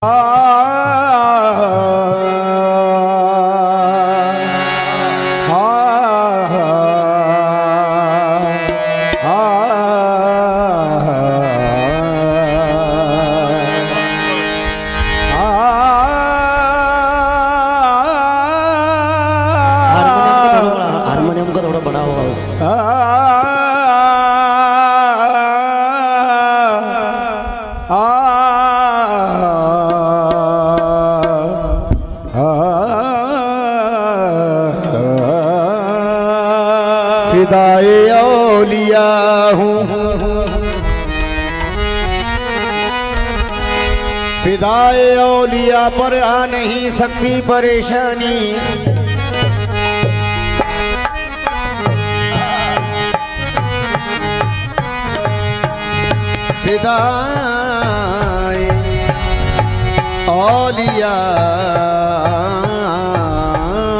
Harmonium का थोड़ा बड़ा होगा। फिदाए औलिया हूँ, फिदाए औलिया पर आ नहीं सकती परेशानी। फिदाए औलिया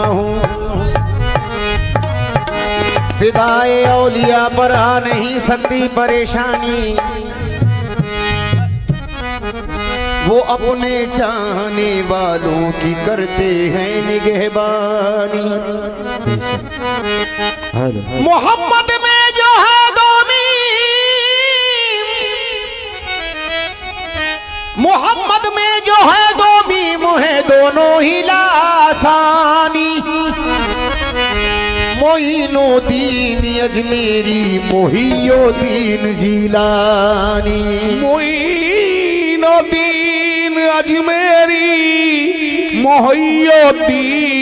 हूँ, फिदाए औलिया पर आ नहीं सकती परेशानी। वो अपने चाहने वालों की करते हैं निगहबानी। मोहम्मद में जो है दो मीम, मोहम्मद में जो है दो मीम है दोनों ही लासानी। मोइनुद्दीन अजमेरी मोहियुद्दीन जीलानी, मोइनुद्दीन अजमेरी मोहियुद्दीन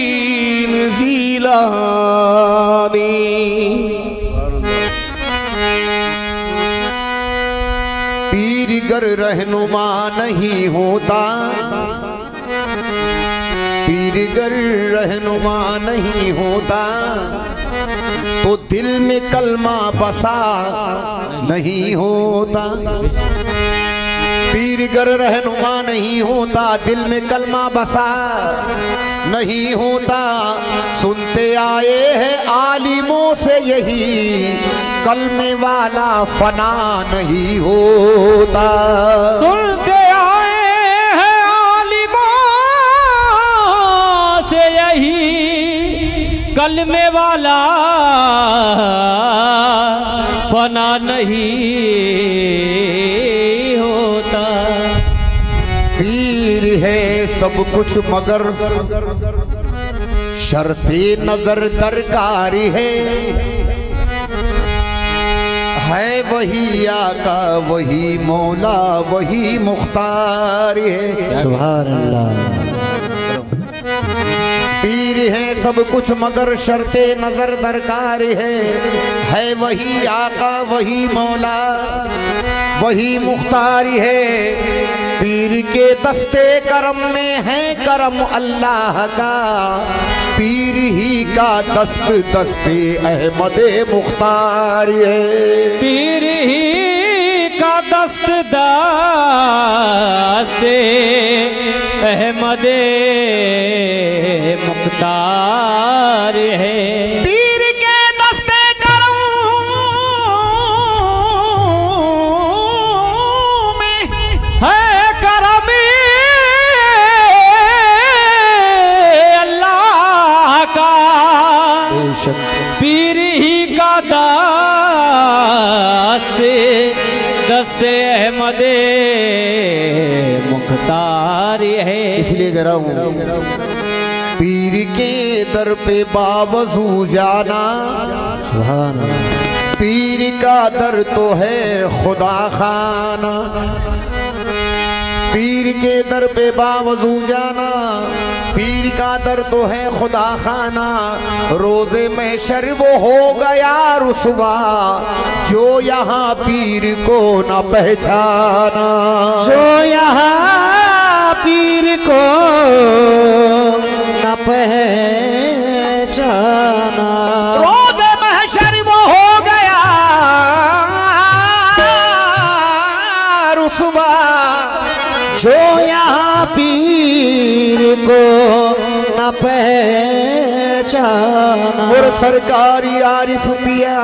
जीलानी। पीर गर रहनुमा नहीं होता, पीर गर रहनुमा नहीं होता तो दिल में कलमा बसा नहीं होता। पीर गर रहनुमा नहीं होता दिल में कलमा बसा नहीं होता। सुनते आए हैं आलिमों से यही कलमे वाला फना नहीं होता। सुनते आए हैं आलिमों से यही कलमे वाला फना नहीं होता। पीर है सब कुछ मगर शर्ते नजर दरकारी है वही आका वही मौला वही मुख्तार है। सुभान अल्लाह। पीर है सब कुछ मगर शर्ते नजर दरकार है वही आका वही मौला वही मुख्तार है। पीर के दस्ते करम में है करम अल्लाह का, पीर ही का दस्त दस्ते अहमद मुख्तार है। पीर ही का दस्त दस्ते अहमद मुख्तार है। पीर के दस्ते करम में है करम अल्लाह का, पीर ही का दस्ते दस्ते अहमद मुख्तार है। इसलिए कह रहा हूँ पीर के दर पे बावजू जाना, सुभान अल्लाह। पीर का दर तो है खुदा खाना। पीर के दर पे बावजू जाना, पीर का दर तो है खुदा खाना। रोज़े महशर वो हो गया रुसवा जो यहाँ पीर को न पहचाना। जो यहाँ पीर को न पहचाना। रोज़े महशर वो हो गया रुसवा जो यहाँ पीर को न पहचाना। और सरकारी आरिफ पिया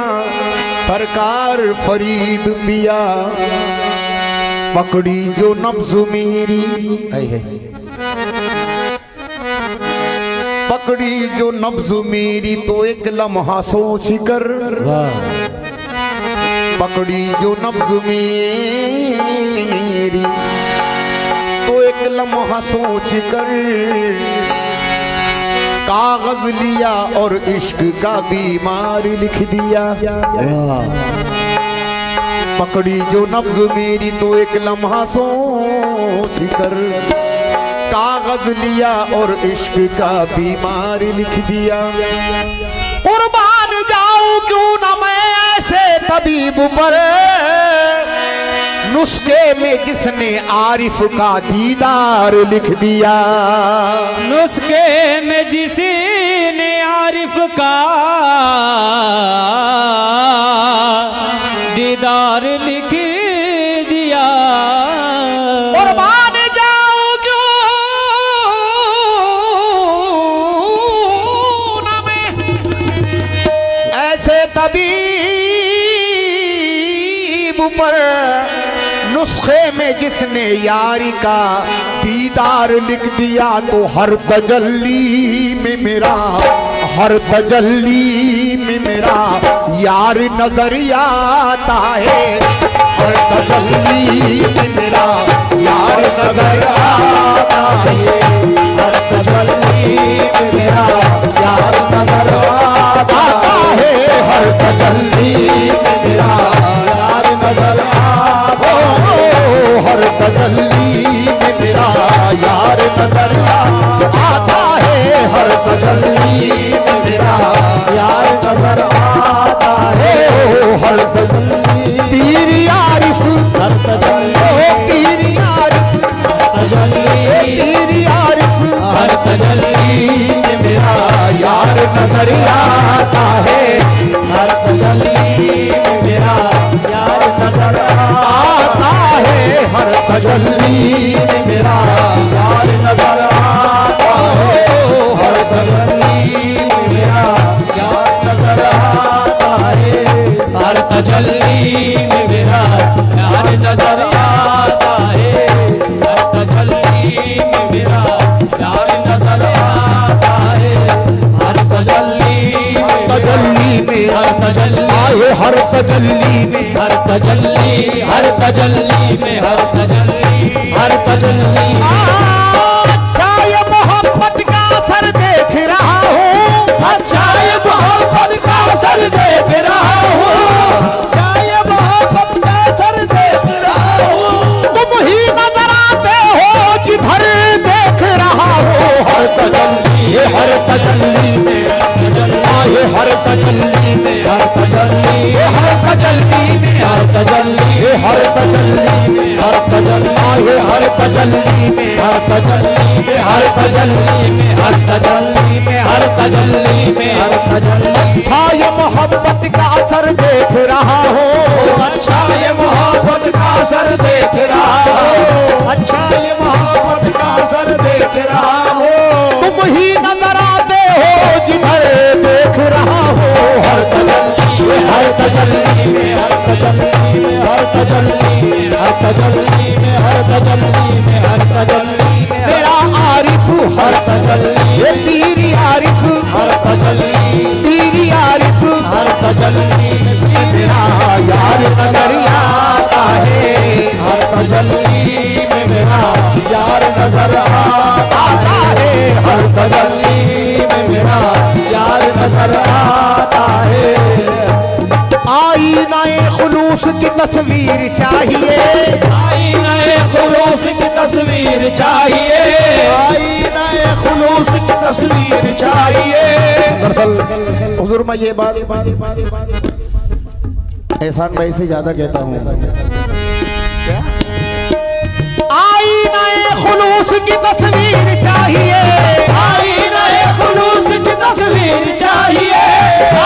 सरकार फरीद पिया पकड़ी जो नब्ज मेरी, पकड़ी जो नब्ज मेरी तो एक लम्हा सोच कर, पकड़ी जो नब्ज मेरी तो एक लम्हा सोच कर, कागज लिया और इश्क का बीमार लिख दिया। पकड़ी जो नब्ज मेरी तो एक लम्हा सोच कर, कागज लिया और इश्क का बीमार लिख दिया। कुर्बान जाऊं क्यों न मैं ऐसे तबीब पर, नुस्खे में जिसने आरिफ का दीदार लिख दिया। नुस्खे में जिसने आरिफ का दीदार लिख दिया। कुर्बान जाऊं क्यों न मैं ऐसे तबीब पर, नुस्खे में जिसने यारी का दीदार लिख दिया। तो हर तजल्ली में मेरा, हर तजल्ली में मेरा यार नजर आता है। हर तजल्ली में मेरा यार नजर आता है। हर तजल्ली में मेरा यार नजर आता है। हर तजल्ली में मेरा यार नजर आता है। हर तजल्ली में मेरा यार नजर आता है। हर तजल्ली में मेरा यार नजर आता है। हर तजल्ली पीर आरिफ, हर तजल्ली पीर आरिफ, तजल्ली पीर आरिफ, हर तजल्ली में मेरा यार नजर आता है। हर तजल्ली में मेरा यार नजर आता है। हर तजल्ली में मेरा यार नजर आता है। हर तजल्ली में मेरा यार नजर आता है। हर तजल्ली में मेरा यार नजर आता है। हर तजल्ली में मेरा यार नजर आता है। हर तजल्ली में हर तजल्ली आए। हर तजल्ली में हर तजल्ली, हर तजल्ली में हर तजल्ली, हर तजल्ली। अच्छा ये मोहब्बत का असर देख रहा हूँ। अच्छा ये मोहब्बत का असर देख रहा हूँ। अच्छा ये मोहब्बत का असर देख रहा हूँ। तुम ही नजर आते हो जिधर देख रहा हूँ। हर तजल्ली, हर तजल्ली में आए। हर तजल्ली में हर तजल्ली, हर तजल्ली में हर तजल्ली, हर तजल्ली में हर तजल्ली आए। हर तजल्ली में हर तजल्ली में हर तजल्ली में हर तजल्ली में हर तजल्ली में हर तजल्ली। अच्छा ये मोहब्बत का असर देख रहा हो। अच्छा ये मोहब्बत का असर देख रहा हो। अच्छा ये मोहब्बत का असर देख रहा हो। तुम ही नजर आते हो जिधर देख रहा हो। हर तजल्ली में हर तजल्ली में हर तजल्ली में हर तजल्ली में हर तजल्ली में हर तजल्ली में हर तजल्ली में मेरा आरिफ। हर तजल्ली ये पीरी आरिफ। हर तजल्ली पीरी आरिफ। हर तजल्ली में मेरा यार नजर आता है। हर तजल्ली में मेरा यार नजर आता है। हर तजल्ली में मेरा यार नजर आता है। आईनाए खुलूस की तस्वीर चाहिए। आईनाए खुलूस की तस्वीर चाहिए। आईनाए खुलूस की तस्वीर चाहिए। दरअसल हुजूर मैं ये बात एहसान भाई से ज्यादा कहता हूँ। आईनाए खुलूस की तस्वीर चाहिए। आईनाए खुलूस की तस्वीर चाहिए।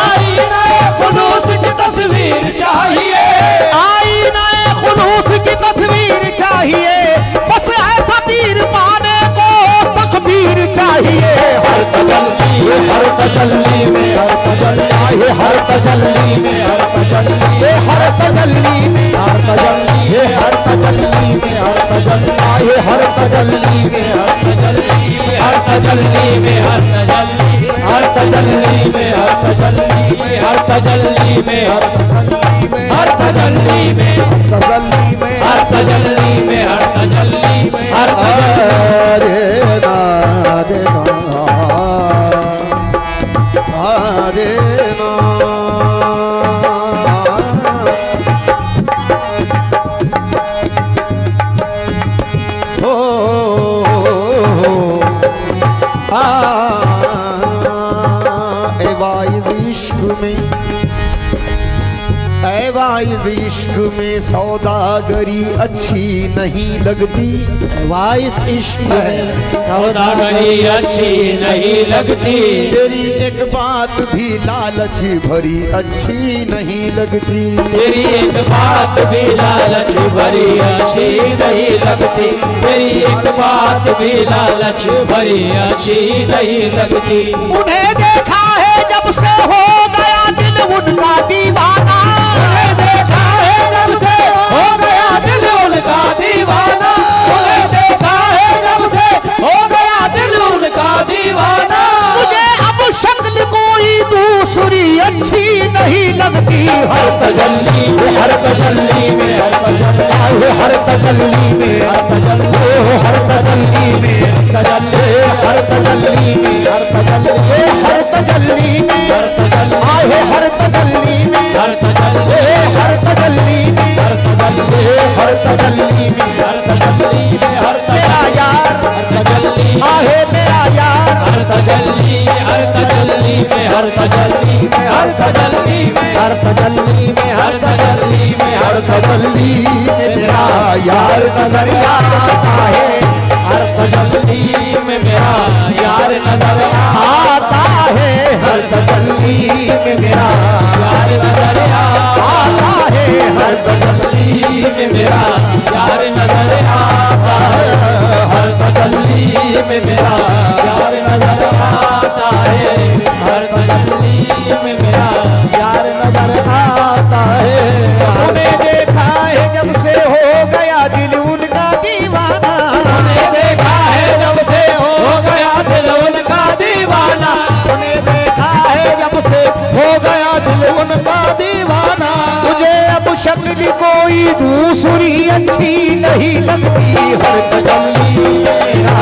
आईनाए खुलूस की तस्वीर चाहिए। आईनाए खुलूस की तस्वीर चाहिए। बस ऐसा पीर पाने को तकदीर चाहिए। हर तजल्ली, हर तजल्ली में हर तजल्ली, हर तजल्ली में हर तजल्ली, हर तजल्ली में हर तजल्ली, हर तजल्ली में तजल्ली में, हर तजल्ली में, हर तजल्ली में, तजल्ली में, हर तजल्ली में, हर तजल्ली में, हर हरे हरे इश्क में सौदागरी अच्छी नहीं लगती, वाइस इश्क में सौदागरी अच्छी नहीं लगती, तेरी एक बात भी लालच भरी अच्छी नहीं लगती, तेरी एक बात भी लालच भरी अच्छी नहीं लगती, तेरी एक बात भी लालच भरी अच्छी नहीं लगती। उन्हें देखा है जब से हो गया दिल उनका दीवाना, उन्हें देखा है जब से हो गया दिल उनका दीवाना, उन्हें देखा है जब से हो गया दिल उनका दीवाना। मुझे अब शक्ल कोई दूसरी अच्छी नहीं लगती, हर तजल्ली में, हर तजल्ली में, हर तजल्ली, हर तजल्ली में, हर तजल्ली, हर तजल्ली में, तजल्ली, हर तजल्ली में, हर तजल्ली, हर तजल्ली में, हर तजल्ली, आए हर तजल्ली में, हर तजल्ली, हर तजल्ली में, हर तजल्ली, हर तजल्ली में, हर तजल्ली में, हर मेरा तजल्ली, यार हर तजल्ली, आहे मेरा यार, हर तजल्ली, हर तजल्ली में, हर तजल्ली में, हर तजल्ली में, हर तजल्ली में, हर तजल्ली में, हर तजल्ली में मेरा यार नजर आता है, हर तजल्ली में मेरा यार नजर आता है, हर तजल्ली में मेरा यार नजर आता है, हर तजल्ली में मेरा यार नजर आता है, हर तजल्ली में मेरा यार नजर आता है, हर तजल्ली में मेरा यार नजर आता है। उन्हें देखा है जब से हो गया दिल उनका दीवाना, उन्हें देखा है जब से हो गया दिल उनका दीवाना, उन्हें देखा है जब से हो गया दिल उनका दीवाना। मुझे अब शक्ल कोई दूसरी अच्छी नहीं लगती, हर तजल्ली मेरा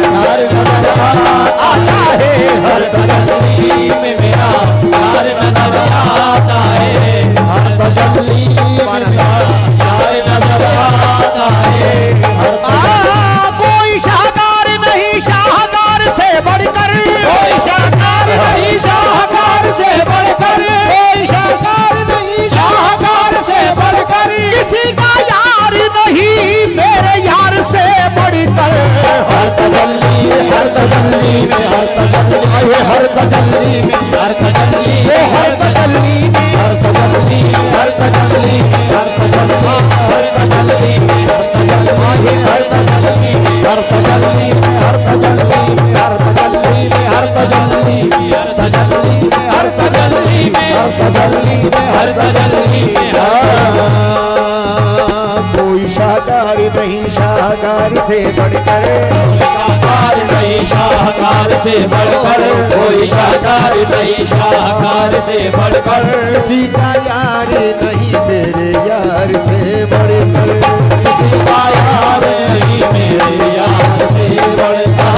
यार नजर आता है, हर तजल्ली में मेरा यार नजर आता है, हर तजल्ली में मेरा यार नजर आता है, हर कोई शाहकार नहीं शाहकार से बढ़कर, कोई शाहकार नहीं शाहकार से बढ़कर, कोई शाहकार नहीं शाहकार से बढ़कर, किसी का यार नहीं मेरे यार से बढ़कर। हर तजल्ली में, हर तजल्ली में, हर तजल्ली, हर तजल्ली में, हर तजल्ली, हर तजल्ली में, हर तजल्ली, हर तजल्ली, हर तजल्ली, हर तजल्ली, हर तजल्ली, हर तजल्ली, हर तजल्ली, हर तजल्ली, हर तजल्ली, हर तजल्ली, हर तजल्ली, हर तजल्ली, हर तजल्ली, हर तजल्ली, कोई शाहकार नहीं शाहकार से बढ़कर, शाहकार नहीं शाहकार से बढ़कर, कोई शाहकार नहीं शाहकार से बढ़कर, किसी का यार नहीं मेरे यार से बढ़कर, किसी का यार नहीं मेरे यार से बढ़कर,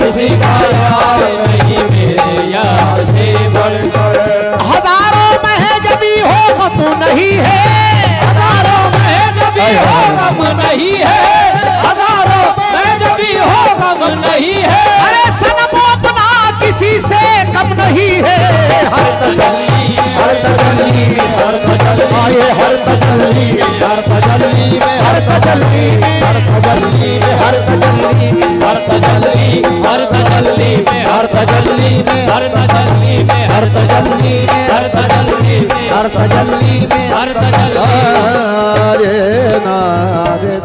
किसी का यार नहीं मेरे यार से बढ़कर। हजारों में जब भी हो हम नहीं है, हजारों में जब भी हो गम नहीं है, हजारों में जब भी हो गम नहीं है, अरे सनम अपना किसी से कम नहीं है, हर तजल्ली, हर तजल्ली, हर तजल्ली, आए हर तजल्ली में, हर तजल्ली में, हर तजल्ली में, हर तजल्ली में, हर तजल्ली में, हर तजल्ली, हर तजल्ली में, हर तजल्ली में, हर तजल्ली में, हर तजल्ली में, हर तजल्ली में, हर तजल्ली में, हर तजल्ली, रे ना रे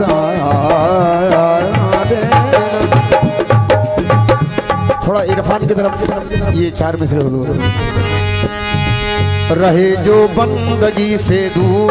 थोड़ा इरफान की तरफ ये चार मिसरे हुजूर। रहे जो बंदगी से दूर,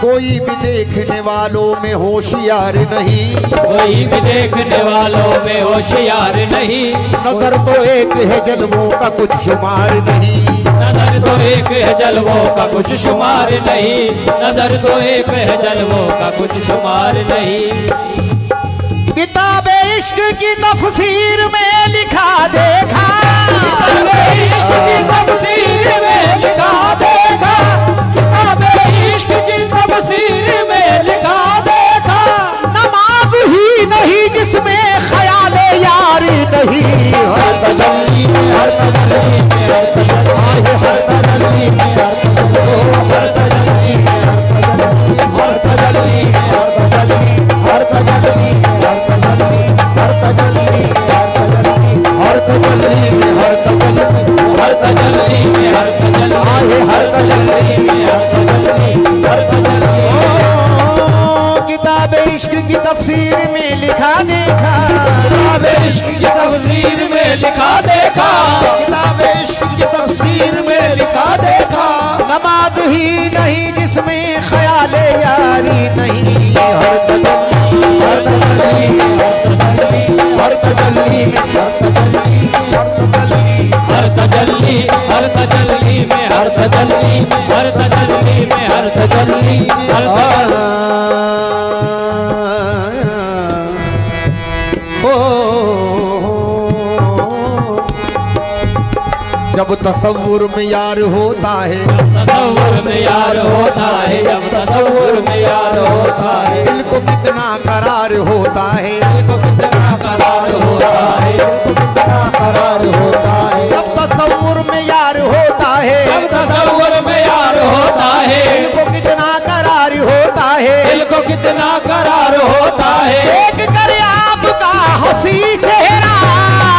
कोई भी देखने वालों में होशियार नहीं, कोई भी देखने वालों में होशियार नहीं, नजर तो एक है जलवों का कुछ शुमार नहीं, नजर तो एक है जलवों का कुछ शुमार नहीं, नजर तो एक है जलवों का कुछ शुमार नहीं। किताब इश्क की तफसीर में लिखा देखा, इश्क की तफसीर में लिखा देखा, किताब इश्क की तफसीर में लिखा देखा, नमाज ही नहीं जिसमें ख्याल यारी नहीं, हर तजल्ली में हर तजल्ली में हर तजल्ली हर तजल्ली में हर तजल्ली हर तजल्ली हर तजल्ली हर तजल्ली हर तजल्ली हर तजल्ली में हर तजल्ली हर तजल्ली में हर तजल्ली हर तजल्ली में हर तजल्ली हर तजल्ली। किताब इश्क की तफसीर में लिखा देखा, किताब इश्क की तफसीर में लिखा देखा, किताब इश्क की तफसीर में लिखा देखा, नमाज ही नहीं जिसमें ख्याल यारी नहीं, हर तजल्ली हर तजल्ली हर तजल्ली में हर तजल्ली हर तजल्ली हर तजल्ली में हर तजल्ली हर तजल्ली में हर तजल्ली हर तजल्ली। जब तसव्वुर में यार होता है, तसव्वुर में यार होता है, जब तसव्वुर में यार होता है, दिल को कितना करार होता है, दिल को कितना करार होता है, दिल को कितना करार होता है, जब तसव्वुर में यार होता है, जब तसव्वुर में यार होता है, दिल को कितना करार होता है, दिल को कितना करार होता है, देख कर आपका हंसी चेहरा,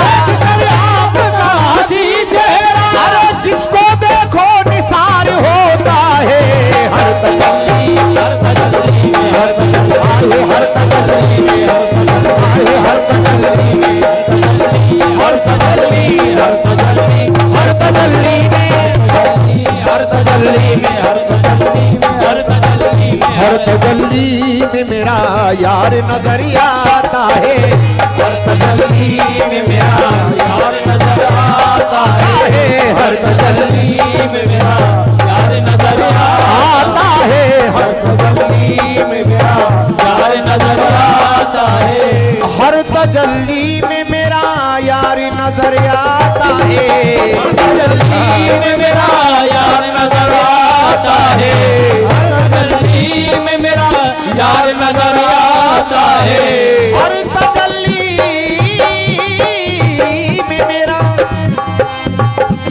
देख कर आपका हंसी चेहरा, अरे जिसको देखो निसार होता है, हर तजल्ली हर तजल्ली में हर तजल्ली हर तजल्ली में हर तजल्ली में हर तजल्ली हर तजल्ली हर तजल्ली में हर तजल्ली में हर तजल्ली में हर तजल्ली में हर तजल्ली में मेरा यार नजर आता है, हर तजल्ली में मेरा यार नजर आता है, हर तजल्ली में मेरा यार नजर आता है, हर तजल्ली में मेरा यार नजर आता है, हर तजल्ली में मेरा यार नजर आता है, तजल्ली में मेरा यार नजर आता है, तजल्ली में मेरा यार नजर आता है, हर तजल्ली में मेरा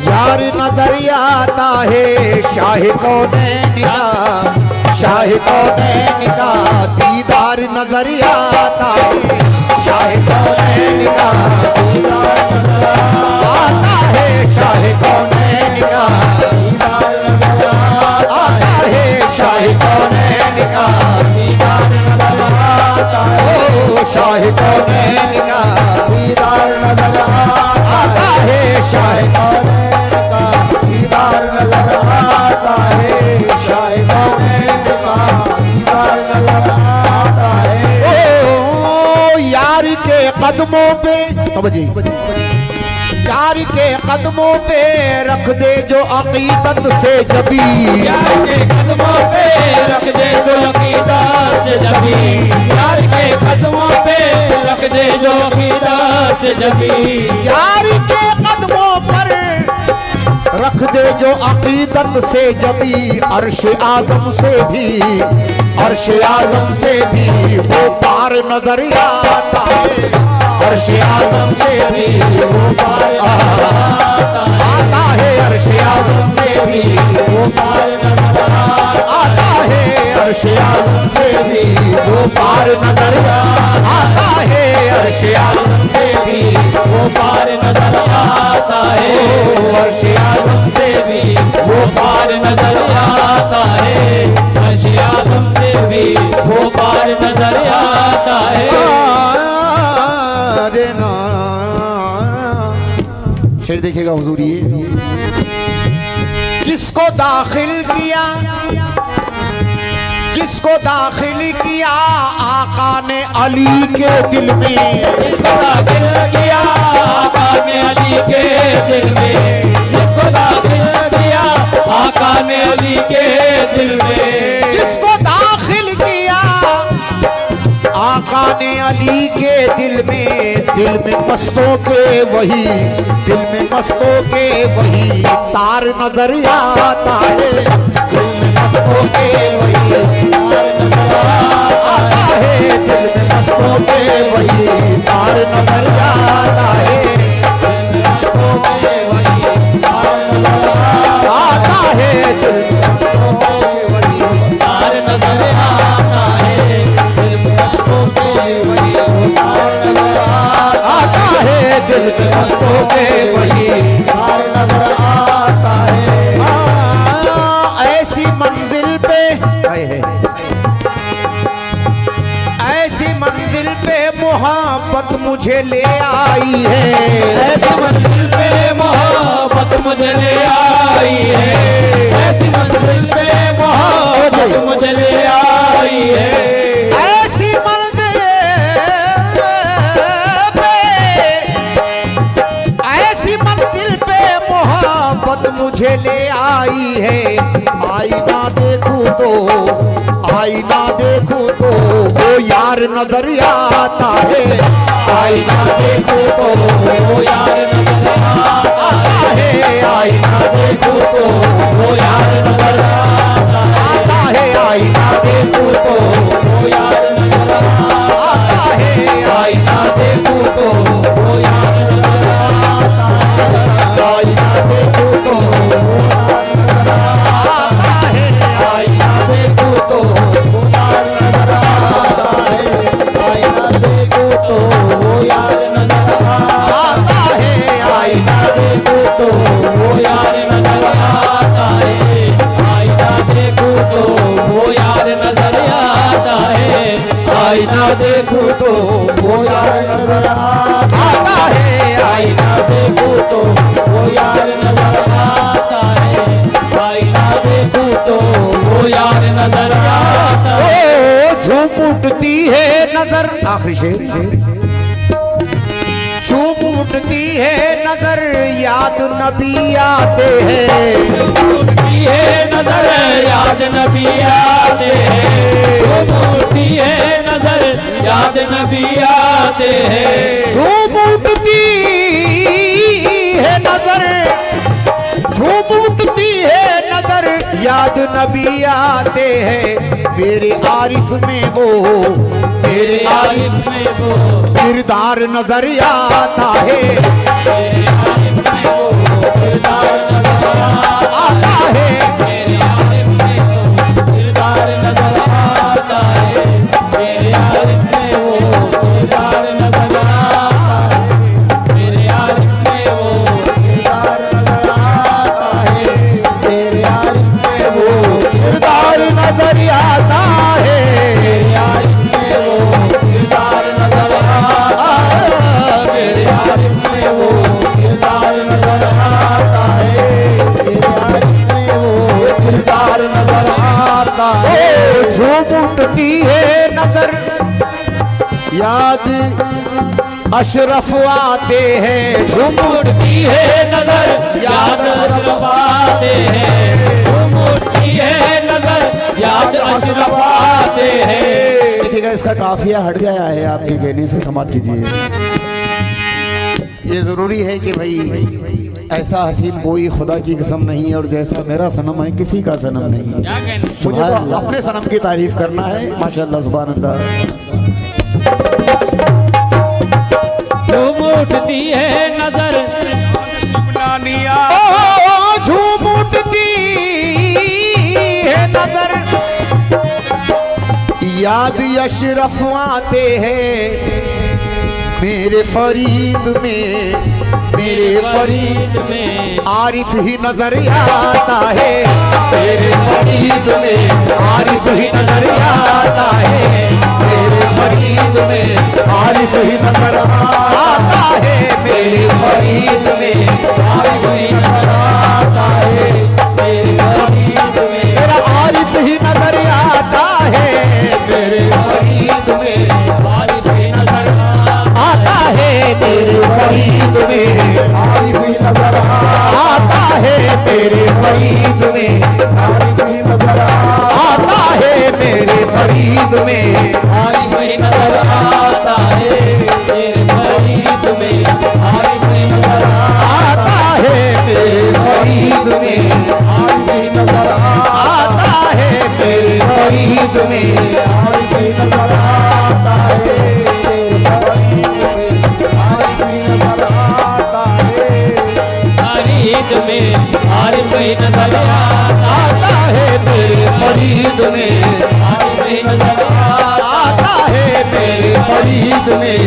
यार नजर आता है, शाह कौनैन का शाह कौनैन का दीदार नजर आता है, शाह कौनैन का दीदार नजर आता है, शाह कौनैन का दीदार नजर आता है, शाह कौनैन का दीदार नजर आता है, ओ शाह कौनैन का दीदार नजर आता है, शाह कौनैन का दीदार नजर आता है, शाह कौनैन का दीदार नजर आता है। ओ यार के कदमों पे तवज्जो, यार के कदमों पे रख दे जो अकीदत से जबी, यार के कदमों पे रख दे जो अकीदत से जबी, यार के कदमों पे रख दे जो अकीदत से जबी, यार के कदमों पर रख दे जो अकीदत से जबी, अर्श आजम से भी अर्श आजम से भी वो पार नजर आता है, अर्श आजम से भी वो पार आता है, अर्श आजम से भी वो पार नजर आता है, अर्श आजम से भी वो पार नजर आता है, अर्श आजम से भी वो पार नजर आता है, अर्श आजम से भी वो पार नजर आता है, अर्श आजम से भी वो पार नजर आता है। शेर देखिएगा हुजूर, ये जिसको दाखिल किया जिसको दाखिल किया आका ने अली के दिल में, दाखिल किया आका ने अली के दिल में, जिसको दाखिल किया आका ने अली के दिल में, जिसको दाखिल किया आका ने अली के दिल में मस्तों के वही, दिल में मस्तों के वही तार नजर आता है, दिल में मस्तों के वही तार नजर आता है, दिल में मस्तों के वही तार नजर आता है, दिल में मस्तों के वही तार नजर आता है, दिल में मस्तों के वही तार नजर आता है, दिल में मस्तों से वही तार नजर आता है, दिल में मस्तों के वही तार नजर आता है। ऐसी मंजिल पे ऐसी मंजिल पे मोहब्बत मुझे ले आई है, ऐसी मंजिल पे मोहब्बत मुझे ले आई है, ऐसी मंजिल पे मोहब्बत मुझे ले आई है, ऐसी मंजिल पे, ऐसी मंजिल पे मोहब्बत मुझे ले आई है। आईना देखूं तो, आईना देखूं तो वो यार नजर आता है, आईना देखूं तो वो यार नजर आता है, आईना देखूं तो वो यार नजर आता है, आईना देखूं तो वो यार नजर आता है, आईना देखूं तो वो यार नजर आता है, आईना देखूं तो वो यार नजर आता है, आईना देखूं तो वो यार नजर आता है, आईना देखूं तो वो यार नजर आता है, आईना देखूं तो वो यार नजर आता है, आईना देखूं तो वो यार नजर आता है, आईना देखूं तो वो यार नजर आता है, आईना देखूं तो वो यार नजर आता है, आईना देखूं तो वो यार नजर आता है। ओ झूम उठती है नजर, आखिरी शेर, झूम उठती है नजर याद नबी आते हैं, उठती है नजर याद नबी आते हैं, उठती है नजर याद नबी आते हैं, झूम उठती है नजर, झूम उठती है नजर याद नबी आते हैं, मेरे आरिफ में वो, मेरे आरिफ में वो किरदार नजर आता है, मेरे आलिम में वो किरदार नजर आता है, मेरे आलिम में वो किरदार नजर आता है, मेरे आलिम में वो किरदार नजर आता है, मेरे आलिम में वो किरदार नजर आता है, मेरे आरिफ में वो किरदार नजर आता है, मेरे आलिम में वो किरदार नजर आता है, मेरे आलिम में वो किरदार नजर आता है, मेरे आलिम में वो किरदार नजर आता है। ओ झूम उठती है नजर याद अशरफ आते हैं, झूम उठती है नजर याद अशरफ आते हैं, झूम उठती है नजर याद अशरफ आते हैं। देखिएगा इसका काफिया हट गया है, आपके कहने से समाप्त कीजिए। ये जरूरी है कि भाई ऐसा हसीन कोई खुदा की कसम नहीं, और जैसा मेरा सनम है किसी का सनम नहीं। मुझे तो अपने सनम की तारीफ करना है, माशाअल्लाह सुभान अल्लाह। झूम उठती है नजर झूम उठती है नजर याद अशरफ आते हैं, मेरे फरीद में, मेरे फरीद में आरिफ ही नजर आता है, मेरे फरीद में आरिफ ही नजर आता है, मेरे फरीद में आरिफ ही नजर आता है, मेरे फरीद में आरिफ ही नजर आता है, मेरे फरीद में मेरा आरिफ ही नजर आता है, फरीद में आरिफी नजर आता है मेरे फरीद में आरिफी नजर आता है मेरे फरीद में आरिफी नजर आता है तेरे फरीद में आरिफी नजर आता है मेरे फरीद में आरिफी नजर आता है मेरे फरीद में आरिफी नजर आता है तेरे फरीद में आरिफी नजर आता है फरीद में आरिफी नजर आता है मेरे फरीद में आरिफी नजर आता है मेरे फरीद में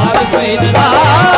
आरिफी नजर